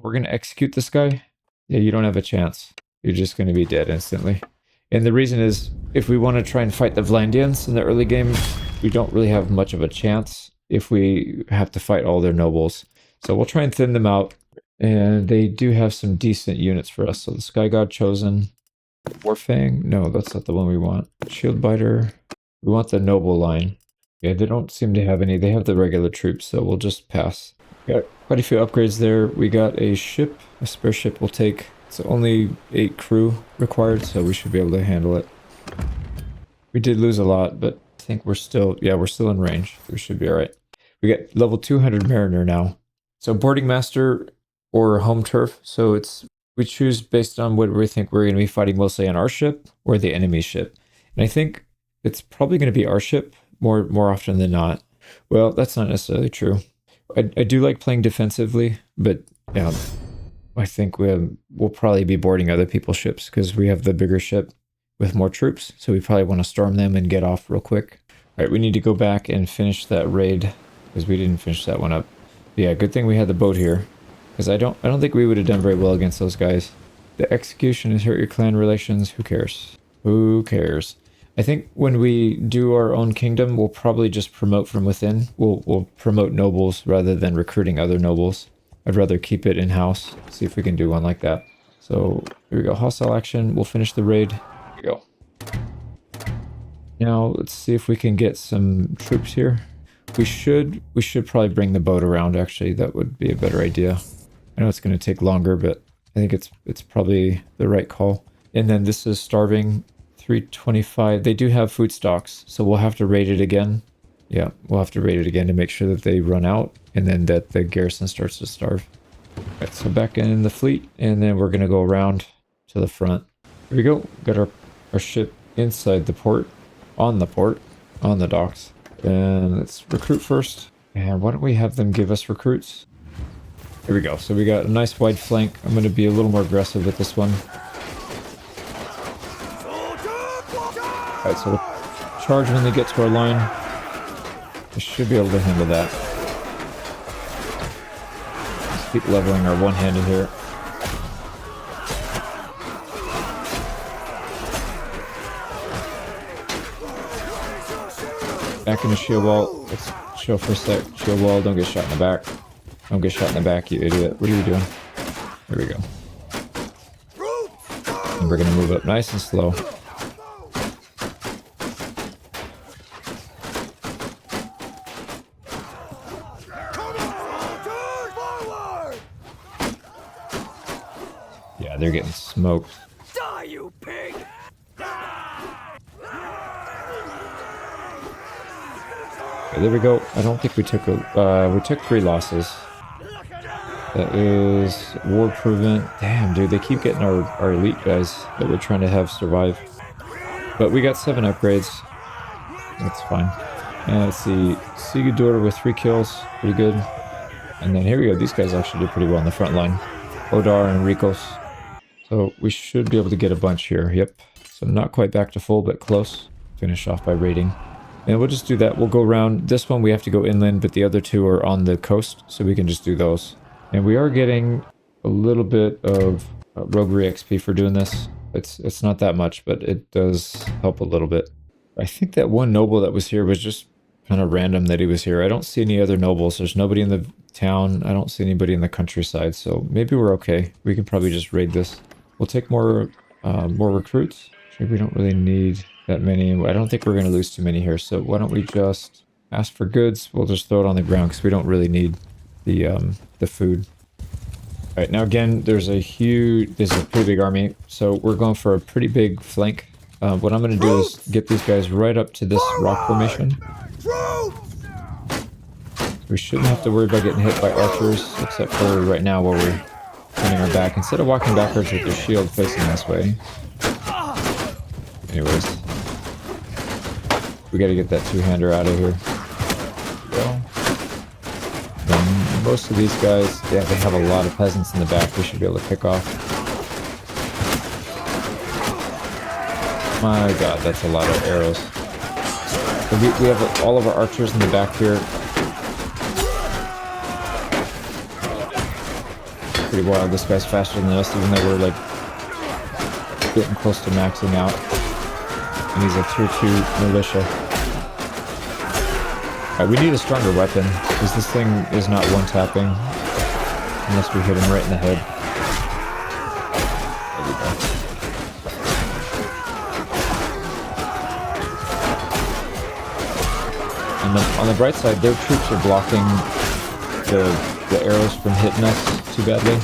we're going to execute this guy. Yeah, you don't have a chance. You're just going to be dead instantly. And the reason is, if we want to try and fight the Vlandians in the early game, we don't really have much of a chance if we have to fight all their nobles. So we'll try and thin them out. And they do have some decent units for us. So the Sky God Chosen, Warfang, no, that's not the one we want. Shield Biter, we want the noble line. Yeah, they don't seem to have any. They have the regular troops, so we'll just pass. Got quite a few upgrades there. We got a ship, a spare ship we'll take. It's only 8 crew required, so we should be able to handle it. We did lose a lot, but I think we're still, yeah, we're still in range. We should be all right. We got level 200 Mariner now. So Boarding Master or Home Turf. So we choose based on what we think we're going to be fighting, mostly on our ship or the enemy ship. And I think it's probably going to be our ship more often than not. Well, that's not necessarily true. I do like playing defensively, but yeah, I think we'll probably be boarding other people's ships because we have the bigger ship with more troops. So we probably want to storm them and get off real quick. All right, we need to go back and finish that raid because we didn't finish that one up. Yeah, good thing we had the boat here because I don't think we would have done very well against those guys. The execution has hurt your clan relations. Who cares? Who cares? I think when we do our own kingdom, we'll probably just promote from within. We'll promote nobles rather than recruiting other nobles. I'd rather keep it in-house. See if we can do one like that. So here we go. Hostile action. We'll finish the raid. Here we go. Now let's see if we can get some troops here. We should probably bring the boat around. Actually, that would be a better idea. I know it's going to take longer, but I think it's probably the right call. And then this is starving. 325. They do have food stocks, so we'll have to raid it again. Yeah, we'll have to raid it again to make sure that they run out and then that the garrison starts to starve. All right, so back in the fleet, and then we're going to go around to the front. Here we go. Got our ship inside the port, on the docks. And let's recruit first. And why don't we have them give us recruits? Here we go. So we got a nice wide flank. I'm going to be a little more aggressive with this one. Alright, so we'll charge when they get to our line. We should be able to handle that. Let's keep leveling our one-handed here. Back in the shield wall. Let's chill for a sec. Shield wall, don't get shot in the back. Don't get shot in the back, you idiot. What are you doing? There we go. And we're going to move up nice and slow. Yeah, they're getting smoked. Die, you pig! Okay, there we go. I don't think we took we took 3 losses. That is war proven. Damn, dude, they keep getting our elite guys that we're trying to have survive. But we got 7 upgrades. That's fine. And let's see, Sigurdur with 3 kills, pretty good. And then here we go. These guys actually did pretty well on the front line. Odar and Rikos. So we should be able to get a bunch here. Yep. So not quite back to full, but close. Finish off by raiding. And we'll just do that. We'll go around. This one we have to go inland, but the other 2 are on the coast, so we can just do those. And we are getting a little bit of roguery XP for doing this. It's not that much, but it does help a little bit. I think that one noble that was here was just kind of random that he was here. I don't see any other nobles. There's nobody in the town. I don't see anybody in the countryside, so maybe we're okay. We can probably just raid this. We'll take more recruits. Maybe we don't really need that many. I don't think we're going to lose too many here, so why don't we just ask for goods? We'll just throw it on the ground because we don't really need the food. All right, now again, this is a pretty big army, so we're going for a pretty big flank. What I'm going to do is get these guys right up to this rock formation. We shouldn't have to worry about getting hit by archers, except for right now where we're turning our back. Instead of walking backwards with your shield facing this way. Anyways. We gotta get that 2-hander out of here. Then most of these guys, yeah, they have a lot of peasants in the back we should be able to pick off. My god, that's a lot of arrows. So we have all of our archers in the back here. pretty wild. This guy's faster than us, even though we're like getting close to maxing out. And he's a tier 2 militia. Alright, we need a stronger weapon, because this thing is not one-tapping unless we hit him right in the head. There we go. And on the bright side, their troops are blocking the arrows from hitting us too badly.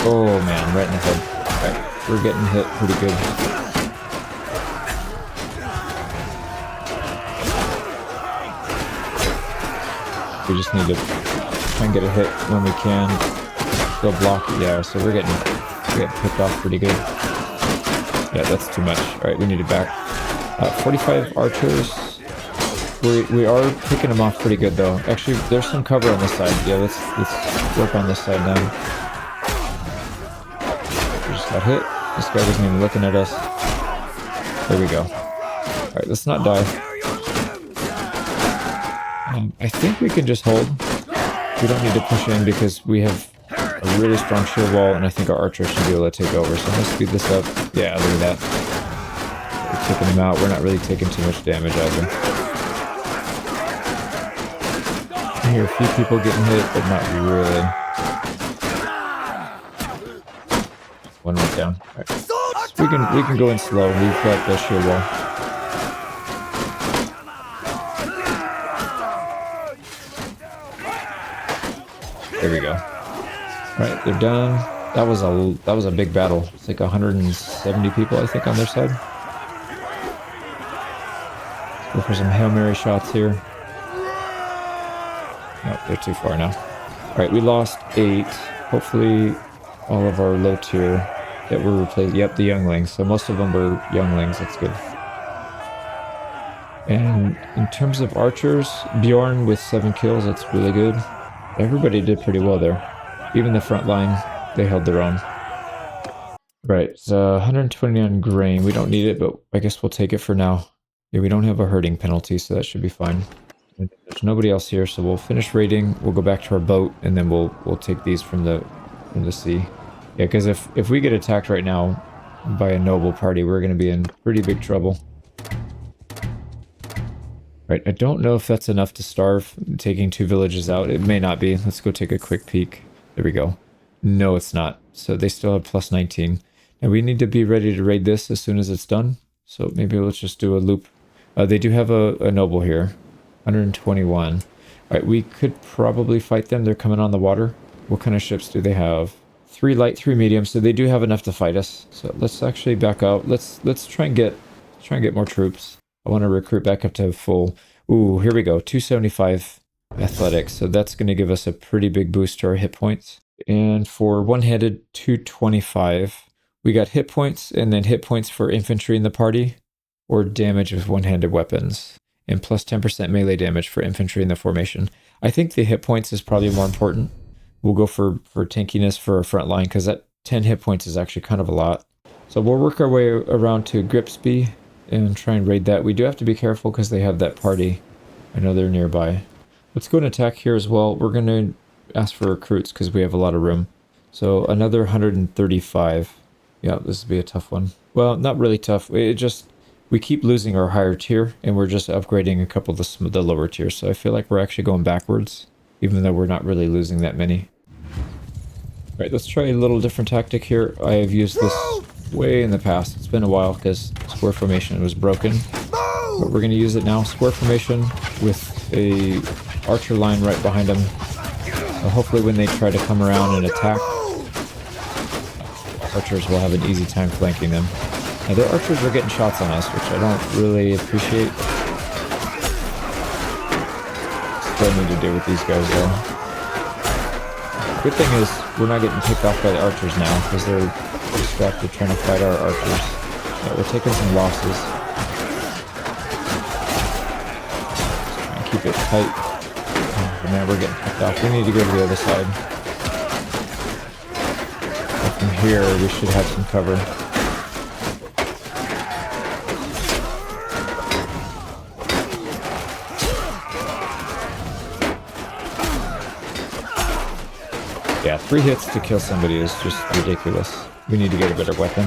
Oh man, right in the head. Alright, we're getting hit pretty good. We just need to try and get a hit when we can. They'll block it, yeah, so we're getting picked off pretty good. Yeah, that's too much. Alright, we need it back. 45 archers. We are picking them off pretty good though. Actually, there's some cover on this side. Yeah, let's work on this side now. We just got hit. This guy wasn't even looking at us. There we go. Alright, let's not die. I think we can just hold. We don't need to push in because we have a really strong shield wall, and I think our archers should be able to take over. So let's speed this up. Yeah, look at that. We're taking them out. We're not really taking too much damage either. I hear a few people getting hit, but not really. One went down. All right. So we can go in slow. We've got the shield wall. There we go. Right, they're done. That was a big battle. It's like 170 people, I think, on their side. Let's go for some Hail Mary shots here. Nope, they're too far now. Alright, we lost 8. Hopefully all of our low tier that were replaced. Yep, the younglings. So most of them were younglings. That's good. And in terms of archers, Bjorn with 7 kills. That's really good. Everybody did pretty well there. Even the front line, they held their own. Right, it's 129 grain. We don't need it, but I guess we'll take it for now. Yeah, we don't have a herding penalty, so that should be fine. And there's nobody else here, so we'll finish raiding. We'll go back to our boat, and then we'll take these from the sea. Yeah, because if we get attacked right now by a noble party, we're going to be in pretty big trouble. Right, I don't know if that's enough to starve, taking 2 villages out. It may not be. Let's go take a quick peek. There we go. No, it's not. So they still have plus 19. And we need to be ready to raid this as soon as it's done. So maybe let's just do a loop. They do have a noble here. 121. All right, we could probably fight them. They're coming on the water. What kind of ships do they have? 3 light, 3 medium. So they do have enough to fight us. So let's actually back out. Let's try and get more troops. I want to recruit back up to full. Ooh, here we go. 275 athletics. So that's going to give us a pretty big boost to our hit points. And for one-handed, 225. We got hit points and then hit points for infantry in the party or damage with one-handed weapons. And plus 10% melee damage for infantry in the formation. I think the hit points is probably more important. We'll go for tankiness for our front line because that 10 hit points is actually kind of a lot. So we'll work our way around to Gripsby and try and raid that. We do have to be careful because they have that party. I know they're nearby. Let's go and attack here as well. We're going to ask for recruits because we have a lot of room. So another 135. Yeah, this will be a tough one. Well, not really tough. We keep losing our higher tier and we're just upgrading a couple of the lower tiers. So I feel like we're actually going backwards, even though we're not really losing that many. All right, let's try a little different tactic here. I have used this way in the past. It's been a while because square formation was broken. But we're going to use it now. Square formation with a archer line right behind them. So hopefully when they try to come around and attack, archers will have an easy time flanking them. Now their archers are getting shots on us, which I don't really appreciate. Still need to deal with these guys though. Good thing is we're not getting picked off by the archers now because they're distracted trying to fight our archers. Yeah, we're taking some losses. Try and keep it tight. Oh man, we're getting picked off. We need to go to the other side. But from here, we should have some cover. Yeah, 3 hits to kill somebody is just ridiculous. We need to get a better weapon.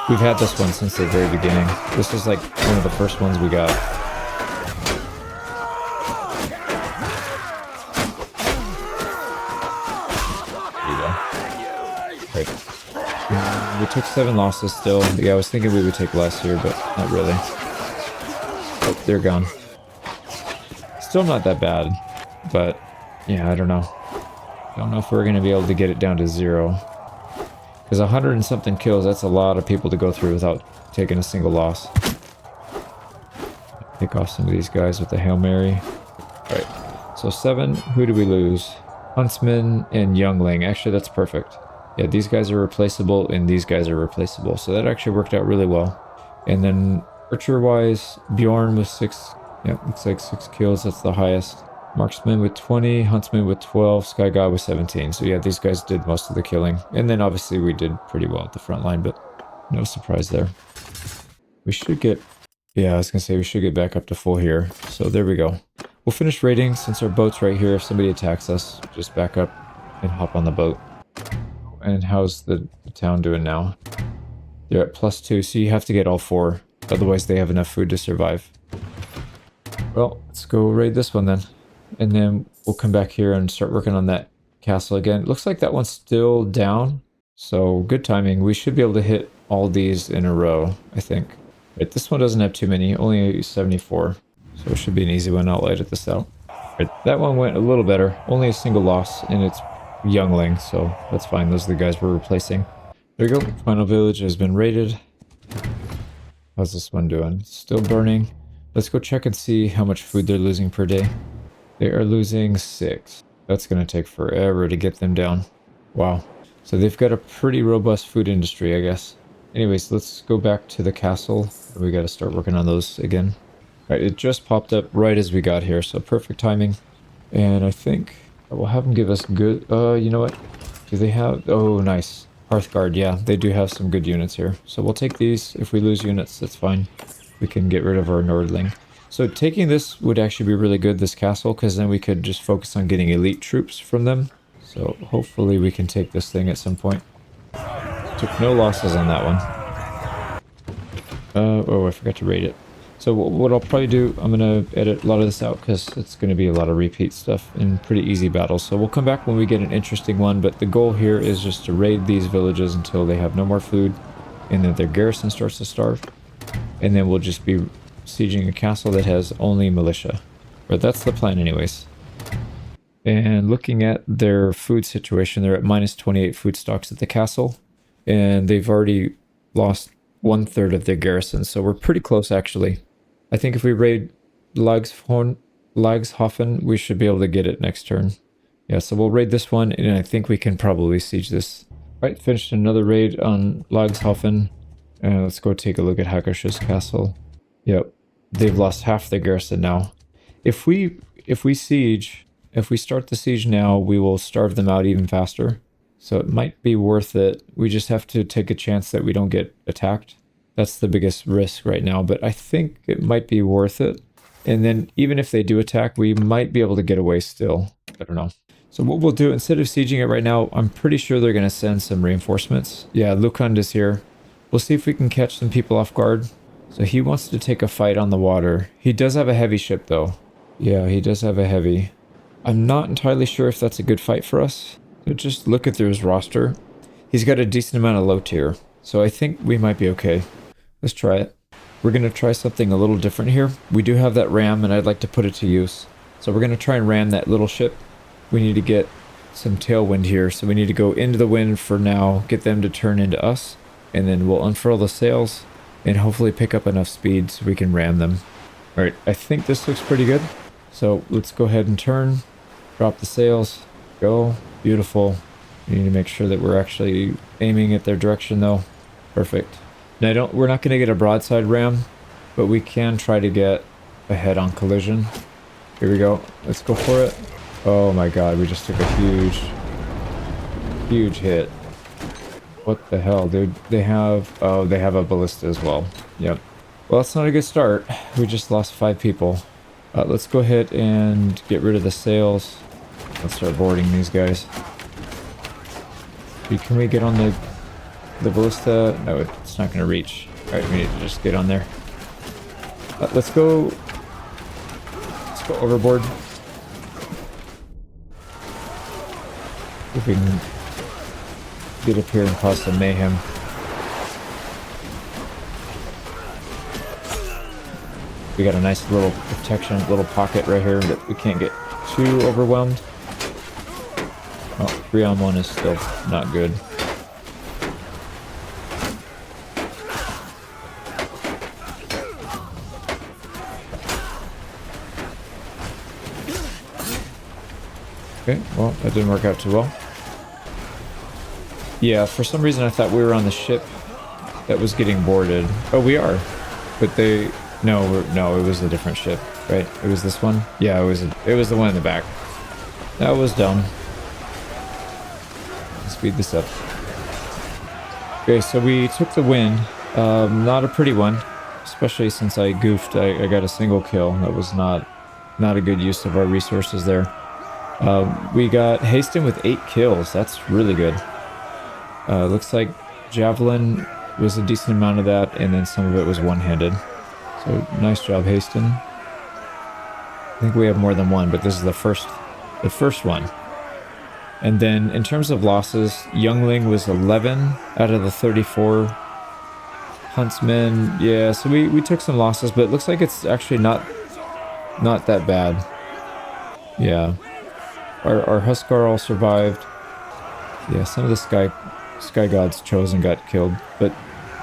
We've had this one since the very beginning. This is like one of the first ones we got. There you go. Right. We took 7 losses still. Yeah, I was thinking we would take less here, but not really. Oh, they're gone. Still not that bad, but yeah, I don't know. Don't know if we're going to be able to get it down to 0. Because 100 and something kills, that's a lot of people to go through without taking a single loss. Pick off some of these guys with the Hail Mary. Alright, so 7, who do we lose? Huntsman and Youngling. Actually, that's perfect. Yeah, these guys are replaceable and these guys are replaceable. So that actually worked out really well. And then Archer-wise, Bjorn with 6. Yeah, looks like 6 kills, that's the highest. Marksman with 20, Huntsman with 12, Sky God with 17. So yeah, these guys did most of the killing. And then obviously we did pretty well at the front line, but no surprise there. We should get... Yeah, I was going to say we should get back up to full here. So there we go. We'll finish raiding since our boat's right here. If somebody attacks us, just back up and hop on the boat. And how's the town doing now? They're at +2, so you have to get all 4. Otherwise they have enough food to survive. Well, let's go raid this one then. And then we'll come back here and start working on that castle again. It looks like that one's still down. So good timing. We should be able to hit all these in a row, I think. Right, this one doesn't have too many, only 74. So it should be an easy one. I'll edit this out. Right, that one went a little better. Only a single loss, and it's Youngling, so that's fine. Those are the guys we're replacing. There we go. Final village has been raided. How's this one doing? Still burning. Let's go check and see how much food they're losing per day. They are losing 6. That's going to take forever to get them down. Wow. So they've got a pretty robust food industry, I guess. Anyways, let's go back to the castle. We got to start working on those again. All right, it just popped up right as we got here, so perfect timing. And I think we'll have them give us good... you know what? Do they have... Oh, nice. Hearthguard, yeah. They do have some good units here. So we'll take these. If we lose units, that's fine. We can get rid of our Nordling. So taking this would actually be really good, this castle, because then we could just focus on getting elite troops from them. So hopefully we can take this thing at some point. Took no losses on that one. Oh, I forgot to rate it. So what I'll probably do, I'm going to edit a lot of this out because it's going to be a lot of repeat stuff and pretty easy battles. So we'll come back when we get an interesting one, but the goal here is just to raid these villages until they have no more food and then their garrison starts to starve. And then we'll just be sieging a castle that has only militia. But that's the plan anyways. And looking at their food situation, they're at -28 food stocks at the castle. And they've already lost 1/3 of their garrison. So we're pretty close actually. I think if we raid Lagshofen, we should be able to get it next turn. Yeah, so we'll raid this one and I think we can probably siege this. Alright, finished another raid on Lagshofen. Let's go take a look at Hackash's castle. Yep, they've lost half their garrison now. If we start the siege now, we will starve them out even faster. So it might be worth it. We just have to take a chance that we don't get attacked. That's the biggest risk right now, but I think it might be worth it. And then even if they do attack, we might be able to get away still. I don't know. So what we'll do, instead of sieging it right now, I'm pretty sure they're going to send some reinforcements. Yeah, Lukand is here. We'll see if we can catch some people off guard. So he wants to take a fight on the water. He does have a heavy ship though. Yeah, he does have a heavy. I'm not entirely sure if that's a good fight for us. But just look at his roster. He's got a decent amount of low tier. So I think we might be okay. Let's try it. We're going to try something a little different here. We do have that ram and I'd like to put it to use. So we're going to try and ram that little ship. We need to get some tailwind here. So we need to go into the wind for now. Get them to turn into us. And then we'll unfurl the sails. And hopefully pick up enough speed so we can ram them. Alright, I think this looks pretty good. So let's go ahead and turn. Drop the sails. Go. Beautiful. We need to make sure that we're actually aiming at their direction though. Perfect. Now we're not going to get a broadside ram, but we can try to get a head-on collision. Here we go. Let's go for it. Oh my god, we just took a huge hit. What the hell, dude? They have a ballista as well. Yep. Well, that's not a good start. We just lost 5 people. Let's go ahead and get rid of the sails. Let's start boarding these guys. Can we get on the ballista? No, it's not going to reach. Alright, we need to just get on there. Let's go overboard. If we can get up here and cause some mayhem. We got a nice little protection, little pocket right here that we can't get too overwhelmed. Oh, 3-on-1 is still not good. Okay, well, that didn't work out too well. Yeah, for some reason I thought we were on the ship that was getting boarded. Oh, we are. But they... No, it was a different ship, right? It was this one? Yeah, it was the one in the back. That was dumb. Let's speed this up. Okay, so we took the win. Not a pretty one, especially since I goofed. I got a single kill. That was not a good use of our resources there. We got Haston with 8 kills. That's really good. Looks like Javelin was a decent amount of that, and then some of it was one-handed. So nice job, Haston. I think we have more than one, but this is the first one. And then in terms of losses, Youngling was 11 out of the 34. Huntsman, yeah, so we took some losses, but it looks like it's actually not that bad. Yeah. Our Huskar all survived. Yeah, some of the Sky Gods chose and got killed, but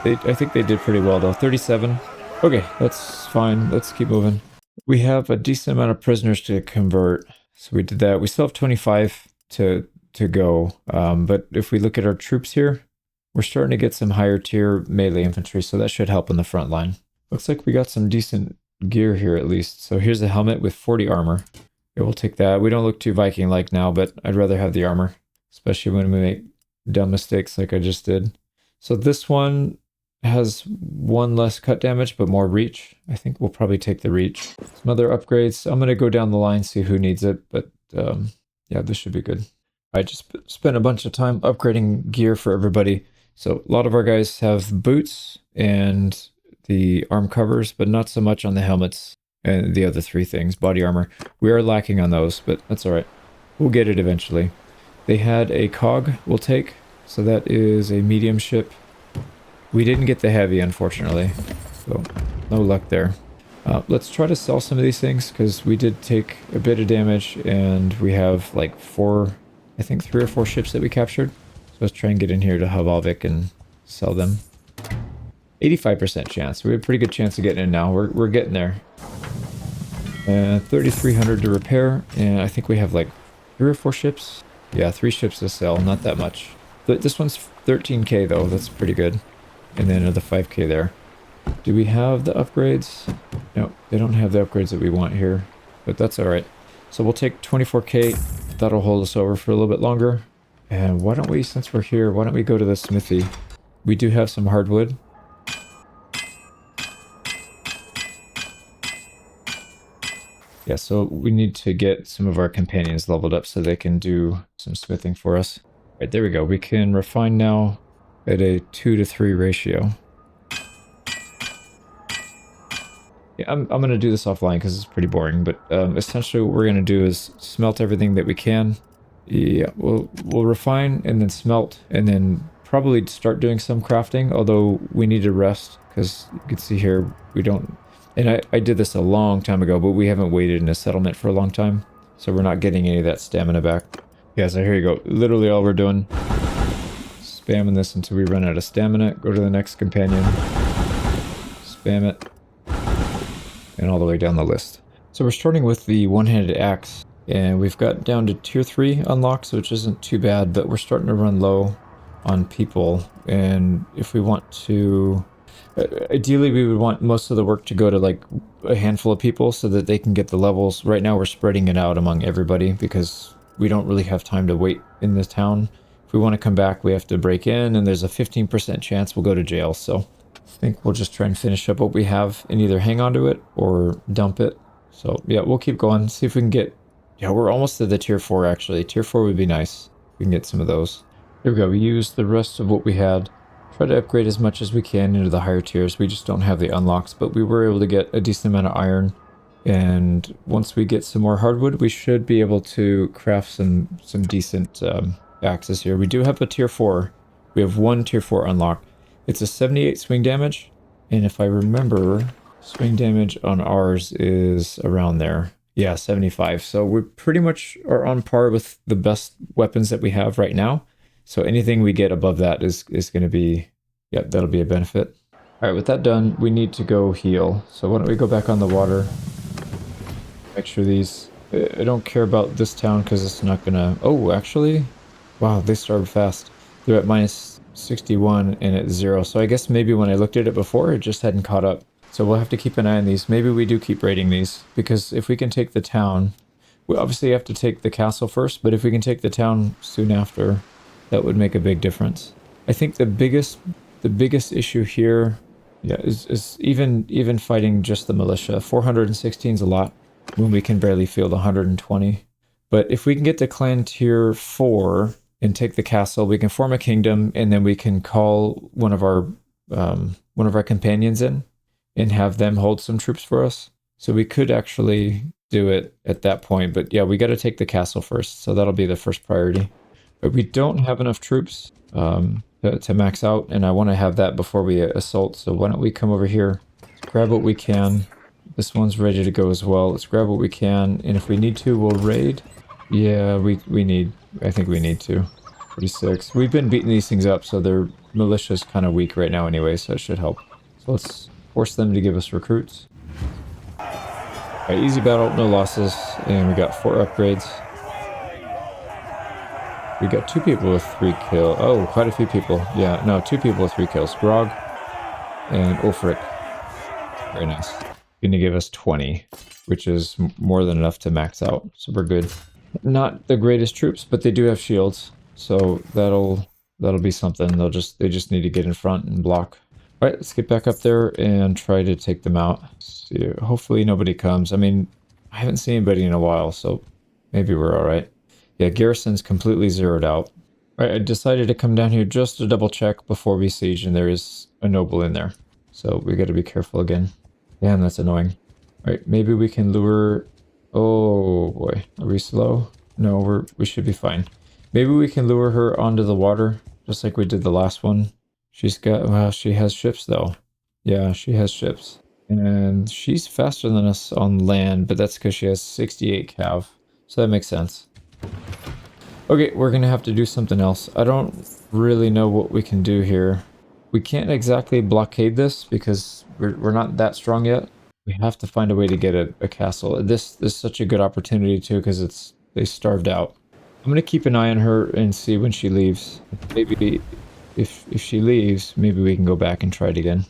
I think they did pretty well though. 37. Okay, that's fine. Let's keep moving. We have a decent amount of prisoners to convert, so we did that. We still have 25 to go, but if we look at our troops here, we're starting to get some higher tier melee infantry, so that should help in the front line. Looks like we got some decent gear here at least. So here's a helmet with 40 armor. Yeah, we'll take that. We don't look too Viking-like now, but I'd rather have the armor, especially when we make dumb mistakes like I just did. So this one has 1 less cut damage, but more reach. I think we'll probably take the reach. Some other upgrades. I'm going to go down the line, see who needs it, but yeah, this should be good. I just spent a bunch of time upgrading gear for everybody. So a lot of our guys have boots and the arm covers, but not so much on the helmets and the other 3 things. Body armor. We are lacking on those, but that's all right. We'll get it eventually. They had a cog we'll take, so that is a medium ship. We didn't get the heavy, unfortunately, so no luck there. Let's try to sell some of these things, because we did take a bit of damage, and we have like 3 or 4 ships that we captured. So let's try and get in here to Havavik and sell them. 85% chance. We have a pretty good chance of getting in now. We're getting there. 3,300 to repair, and I think we have like 3 or 4 ships. Yeah, 3 ships to sell, not that much. This one's 13k though, that's pretty good. And then another 5k there. Do we have the upgrades? No, they don't have the upgrades that we want here, but that's all right. So we'll take 24k. That'll hold us over for a little bit longer. And why don't we, since we're here, why don't we go to the smithy? We do have some hardwood. Yeah, so we need to get some of our companions leveled up so they can do some smithing for us. All right, there we go. We can refine now at a 2 to 3 ratio. Yeah, I'm going to do this offline because it's pretty boring, but essentially what we're going to do is smelt everything that we can. Yeah, we'll refine and then smelt and then probably start doing some crafting, although we need to rest because you can see here we don't... And I did this a long time ago, but we haven't waited in a settlement for a long time, so we're not getting any of that stamina back. Yeah, so here you go. Literally all we're doing, spamming this until we run out of stamina. Go to the next companion, spam it, and all the way down the list. So we're starting with the one-handed axe, and we've got down to tier 3 unlocked, which isn't too bad, but we're starting to run low on people, and if we want to... Ideally, we would want most of the work to go to like a handful of people so that they can get the levels. Right now, we're spreading it out among everybody because we don't really have time to wait in this town. If we want to come back, we have to break in, and there's a 15% chance we'll go to jail. So I think we'll just try and finish up what we have and either hang on to it or dump it. So yeah, we'll keep going, see if we can get Yeah, we're almost to the tier 4 actually. Tier 4 would be nice. We can get some of those. There we go. We used the rest of what we had. Try to upgrade as much as we can into the higher tiers. We just don't have the unlocks, but we were able to get a decent amount of iron. And once we get some more hardwood, we should be able to craft some decent axes here. We do have a tier 4. We have one tier 4 unlock. It's a 78 swing damage. And if I remember, swing damage on ours is around there. Yeah, 75. So we pretty much are on par with the best weapons that we have right now. So anything we get above that is going to be, yep, that'll be a benefit. All right, with that done, we need to go heal. So why don't we go back on the water? Make sure these, I don't care about this town because it's not gonna, oh, actually, wow, they started fast. They're at minus 61 and at 0. So I guess maybe when I looked at it before, it just hadn't caught up. So we'll have to keep an eye on these. Maybe we do keep raiding these, because if we can take the town, we obviously have to take the castle first, but if we can take the town soon after, that would make a big difference. I think the biggest issue here, yeah, is even fighting just the militia. 416 is a lot when we can barely field 120. But if we can get to clan tier 4 and take the castle, we can form a kingdom, and then we can call one of our companions in and have them hold some troops for us. So we could actually do it at that point. But yeah, we got to take the castle first. So that'll be the first priority. But we don't have enough troops to max out, and I want to have that before we assault. So why don't we come over here, grab what we can. This one's ready to go as well. Let's grab what we can, and if we need to, we'll raid. Yeah, I think we need to. 46. We've been beating these things up, so their militia's kind of weak right now anyway, so it should help. So let's force them to give us recruits. Alright, easy battle, no losses, and we got 4 upgrades. We got 2 people with 3 kills. Oh, quite a few people. Yeah, no, 2 people with 3 kills. Grog and Ulfric. Very nice. Gonna give us 20, which is more than enough to max out, so we're good. Not the greatest troops, but they do have shields, so that'll be something. They just need to get in front and block. All right, let's get back up there and try to take them out. See, hopefully nobody comes. I mean, I haven't seen anybody in a while, so maybe we're all right. Yeah, garrison's completely zeroed out. All right, I decided to come down here just to double check before we siege, and there is a noble in there, so we got to be careful again. Damn, that's annoying. All right, maybe we can lure. Oh boy, are we slow? No, we should be fine. Maybe we can lure her onto the water, just like we did the last one. She's got, well, she has ships though. Yeah, she has ships. And she's faster than us on land, but that's because she has 68 cav. So that makes sense. Okay, we're gonna have to do something else. I don't really know what we can do here. We can't exactly blockade this because we're not that strong yet. We have to find a way to get a castle. This is such a good opportunity too, because they starved out. I'm gonna keep an eye on her and see when she leaves. Maybe if she leaves, maybe we can go back and try it again.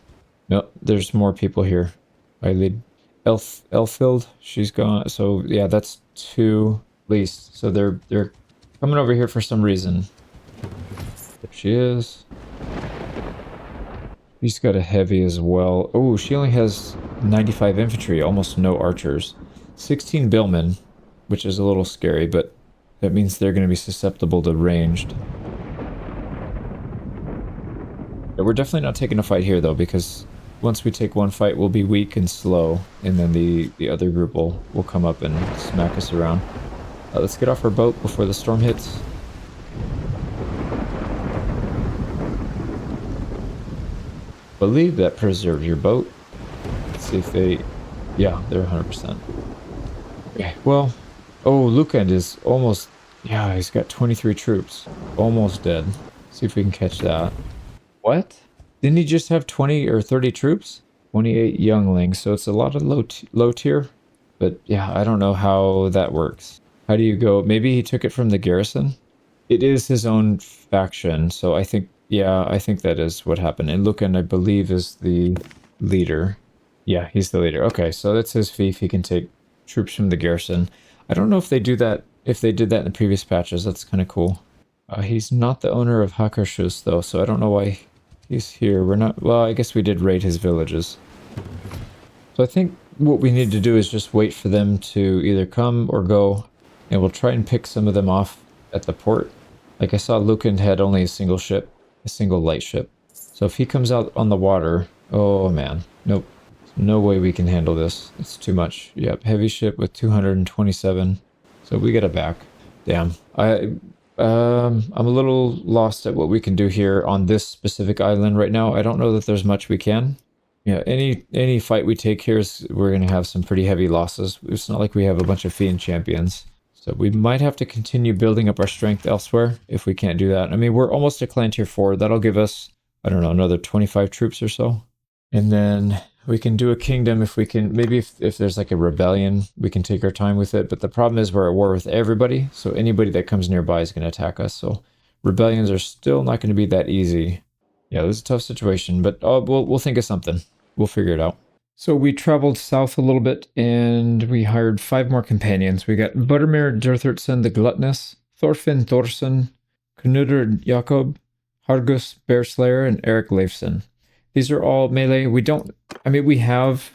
Nope, there's more people here. I lead Elfield, she's gone. So yeah, that's 2 at least. So they're coming over here for some reason. There she is. She's got a heavy as well. Oh, she only has 95 infantry, almost no archers. 16 billmen, which is a little scary, but that means they're going to be susceptible to ranged. Yeah, we're definitely not taking a fight here, though, because once we take one fight, we'll be weak and slow, and then the other group will come up and smack us around. Let's get off our boat before the storm hits. Believe that preserve your boat. Let's see if they... Yeah, they're 100%. Okay, well... Oh, Lukend is almost... Yeah, he's got 23 troops. Almost dead. See if we can catch that. What? Didn't he just have 20 or 30 troops? 28 younglings, so it's a lot of low tier. But yeah, I don't know how that works. How do you go? Maybe he took it from the garrison? It is his own faction, so I think... Yeah, I think that is what happened. And Lucan, I believe, is the leader. Yeah, he's the leader. Okay, so that's his fief. He can take troops from the garrison. I don't know if they do that, if they did that in the previous patches. That's kind of cool. He's not the owner of Hakarshus, though, so I don't know why he's here. We're not... Well, I guess we did raid his villages. So I think what we need to do is just wait for them to either come or go. and we'll try and pick some of them off at the port. Like I saw Lucan had only a single ship, a single light ship. So if he comes out on the water, oh man, nope. No way we can handle this. It's too much. Yep, heavy ship with 227. So we get it back. Damn. I'm a little lost at what we can do here on this specific island right now. I don't know that there's much we can. Yeah, any fight we take here is we're gonna have some pretty heavy losses. It's not like we have a bunch of fiend champions. So we might have to continue building up our strength elsewhere if we can't do that. I mean, we're almost to clan tier 4. That'll give us, I don't know, another 25 troops or so. And then we can do a kingdom if we can, maybe if there's like a rebellion, we can take our time with it. But the problem is we're at war with everybody. So anybody that comes nearby is going to attack us. So rebellions are still not going to be that easy. Yeah, this is a tough situation, but we'll think of something. We'll figure it out. So we traveled south a little bit and we hired 5 more companions. We got Buttermere Durthertson the Gluttonous, Thorfinn Thorson, Knuder Jakob, Hargus Bearslayer, and Eric Leifson. These are all melee. We don't, I mean, we have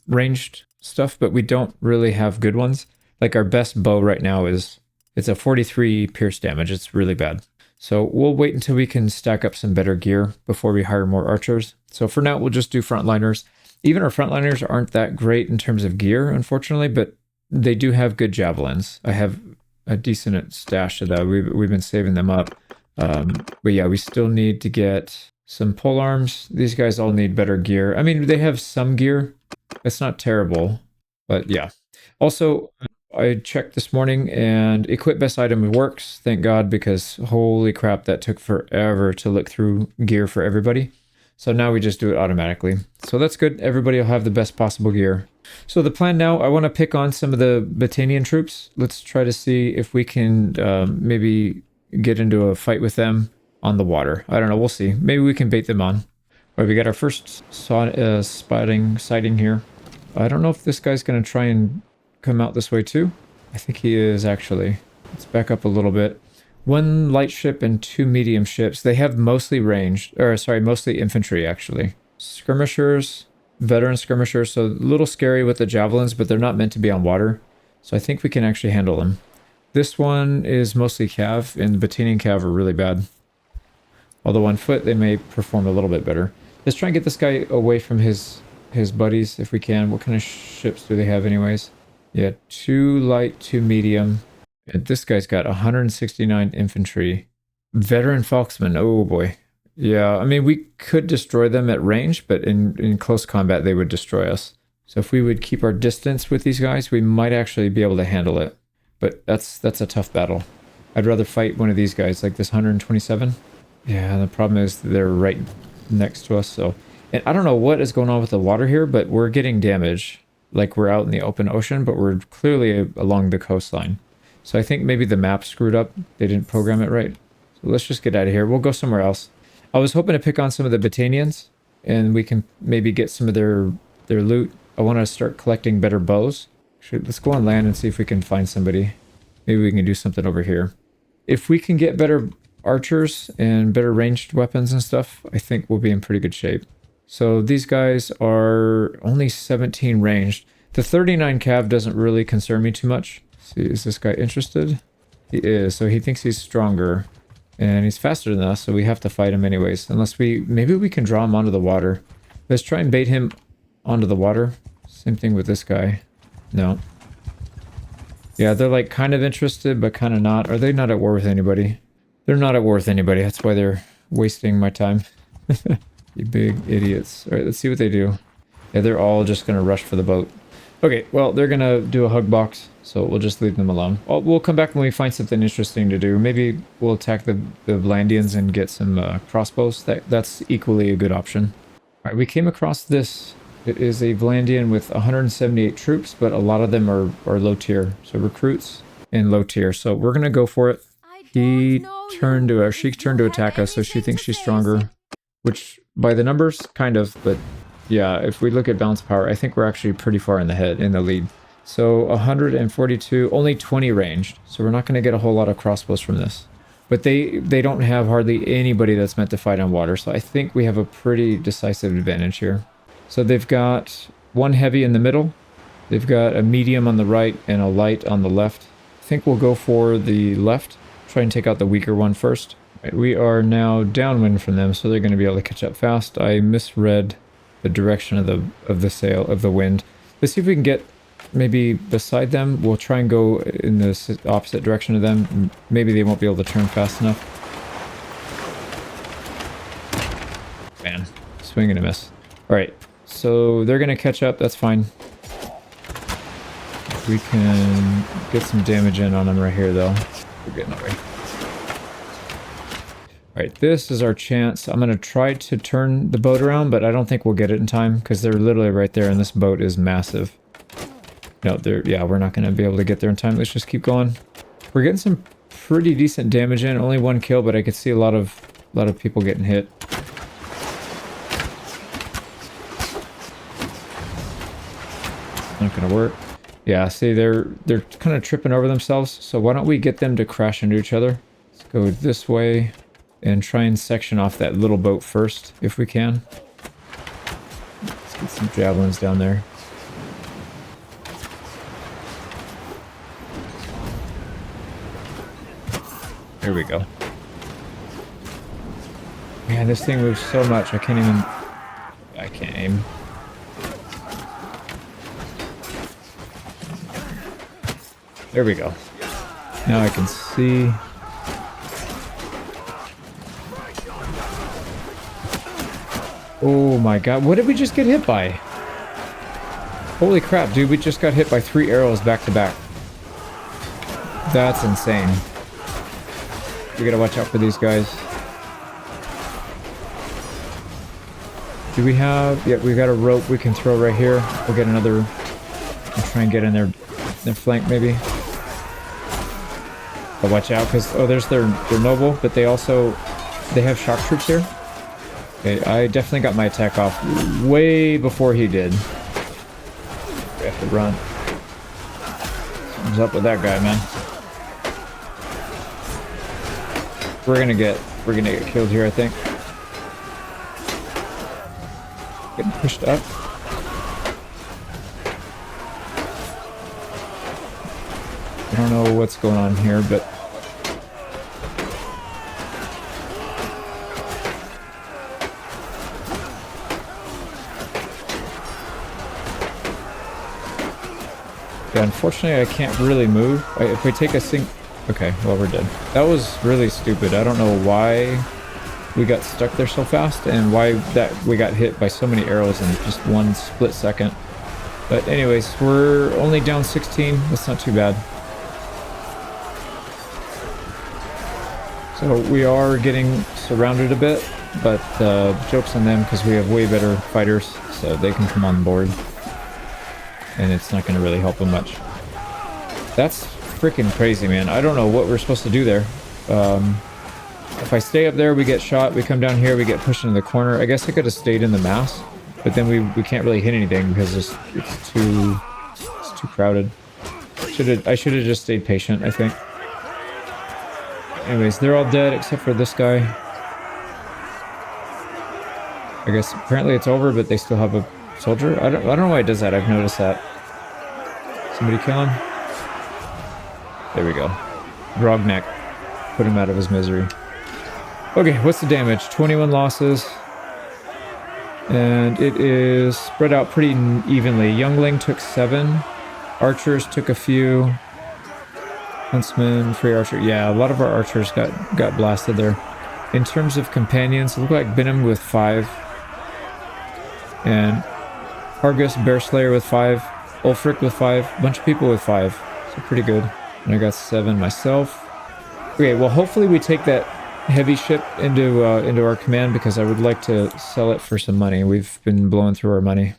ranged stuff, but we don't really have good ones. Like our best bow right now it's a 43 pierce damage. It's really bad. So we'll wait until we can stack up some better gear before we hire more archers. So for now, we'll just do frontliners. Even our frontliners aren't that great in terms of gear, unfortunately, but they do have good javelins. I have a decent stash of that. We've been saving them up. But yeah, we still need to get some pole arms. These guys all need better gear. I mean, they have some gear. It's not terrible, but yeah. Also, I checked this morning and equip best item works. Thank God, because holy crap, that took forever to look through gear for everybody. So now we just do it automatically. So that's good. Everybody will have the best possible gear. So the plan now, I want to pick on some of the Battanian troops. Let's try to see if we can maybe get into a fight with them on the water. I don't know. We'll see. Maybe we can bait them on. All right, we got our first sighting here. I don't know if this guy's going to try and come out this way too. I think he is actually. Let's back up a little bit. 1 light ship and 2 medium ships. They have mostly ranged, or sorry, mostly infantry actually. Skirmishers, veteran skirmishers, so a little scary with the javelins, but they're not meant to be on water. So I think we can actually handle them. This one is mostly cav, and the Battanian cav are really bad. Although on foot, they may perform a little bit better. Let's try and get this guy away from his buddies if we can. What kind of ships do they have anyways? Yeah, 2 light, 2 medium. And this guy's got 169 infantry. Veteran Helmsman, oh boy. Yeah, I mean, we could destroy them at range, but in close combat, they would destroy us. So if we would keep our distance with these guys, we might actually be able to handle it. But that's a tough battle. I'd rather fight one of these guys, like this 127. Yeah, the problem is they're right next to us, so... And I don't know what is going on with the water here, but we're getting damage. Like we're out in the open ocean, but we're clearly along the coastline. So I think maybe the map screwed up. They didn't program it right. So let's just get out of here. We'll go somewhere else. I was hoping to pick on some of the Battanians, and we can maybe get some of their loot. I want to start collecting better bows. Actually, let's go on land and see if we can find somebody. Maybe we can do something over here. If we can get better archers and better ranged weapons and stuff, I think we'll be in pretty good shape. So these guys are only 17 ranged. The 39 cav doesn't really concern me too much. See, is this guy interested? He is, so he thinks he's stronger. And he's faster than us, so we have to fight him anyways. Unless maybe we can draw him onto the water. Let's try and bait him onto the water. Same thing with this guy. No. Yeah, they're like kind of interested, but kind of not. Are they not at war with anybody? They're not at war with anybody. That's why they're wasting my time. You big idiots. All right, let's see what they do. Yeah, they're all just going to rush for the boat. Okay, well, they're going to do a hug box, so we'll just leave them alone. We'll come back when we find something interesting to do. Maybe we'll attack the Vlandians and get some crossbows. That's equally a good option. All right, we came across this. It is a Vlandian with 178 troops, but a lot of them are low tier. So recruits and low tier. So we're going to go for it. She turned to attack us, so she thinks she's stronger. Which, by the numbers, kind of, but yeah, if we look at balance power, I think we're actually pretty far in the lead. So 142, only 20 ranged, so we're not going to get a whole lot of crossbows from this. But they don't have hardly anybody that's meant to fight on water, so I think we have a pretty decisive advantage here. So they've got 1 heavy in the middle, they've got a medium on the right and a light on the left. think we'll go for the left. Try and take out the weaker one first. Right, we are now downwind from them, so they're going to be able to catch up fast. I misread the direction of the sail of the wind. Let's see if we can get maybe beside them. We'll try and go in the opposite direction of them. Maybe they won't be able to turn fast enough. Man, swing and a miss. All right, so they're going to catch up. That's fine. We can get some damage in on them right here, though. We're getting away. Alright, this is our chance. I'm going to try to turn the boat around, but I don't think we'll get it in time because they're literally right there and this boat is massive. No, yeah, we're not going to be able to get there in time. Let's just keep going. We're getting some pretty decent damage in. Only one kill, but I could see a lot of people getting hit. Not going to work. Yeah, see, they're kind of tripping over themselves. So why don't we get them to crash into each other? Let's go this way. And try and section off that little boat first, if we can. Let's get some javelins down there. There we go. Man, this thing moves so much, I can't aim. There we go. Now I can see... Oh my god, what did we just get hit by? Holy crap, dude, we just got hit by 3 arrows back to back. That's insane. We gotta watch out for these guys. Do we have... Yeah, we got a rope we can throw right here. We'll get another... I'll try and get in their flank, maybe. But watch out, because... Oh, there's their noble, but they also... They have shock troops here. Okay, I definitely got my attack off way before he did. We have to run. What's up with that guy, man? We're gonna get killed here, I think. Getting pushed up. I don't know what's going on here, but yeah, unfortunately, I can't really move. If we take a okay, well, we're dead. That was really stupid. I don't know why we got stuck there so fast and why we got hit by so many arrows in just one split second. But anyways, we're only down 16. That's not too bad. So we are getting surrounded a bit, but joke's on them because we have way better fighters, so they can come on board. And it's not going to really help them much. That's freaking crazy, man. I don't know what we're supposed to do there. If I stay up there, we get shot. We come down here, we get pushed into the corner. I guess I could have stayed in the mass, but then we can't really hit anything because it's too crowded. I should have just stayed patient, I think. Anyways, they're all dead except for this guy. I guess apparently it's over, but they still have a soldier. I don't know why it does that. I've noticed that. Somebody kill him. There we go. Grogneck. Put him out of his misery. Okay, what's the damage? 21 losses. And it is spread out pretty evenly. Youngling took 7. Archers took a few. Huntsman, free archer. Yeah, a lot of our archers got blasted there. In terms of companions, it looked like Benham with 5. And Argus, Bear Slayer with 5. Ulfric with 5. A bunch of people with 5. So pretty good. And I got 7 myself. Okay, well hopefully we take that heavy ship into our command because I would like to sell it for some money. We've been blowing through our money.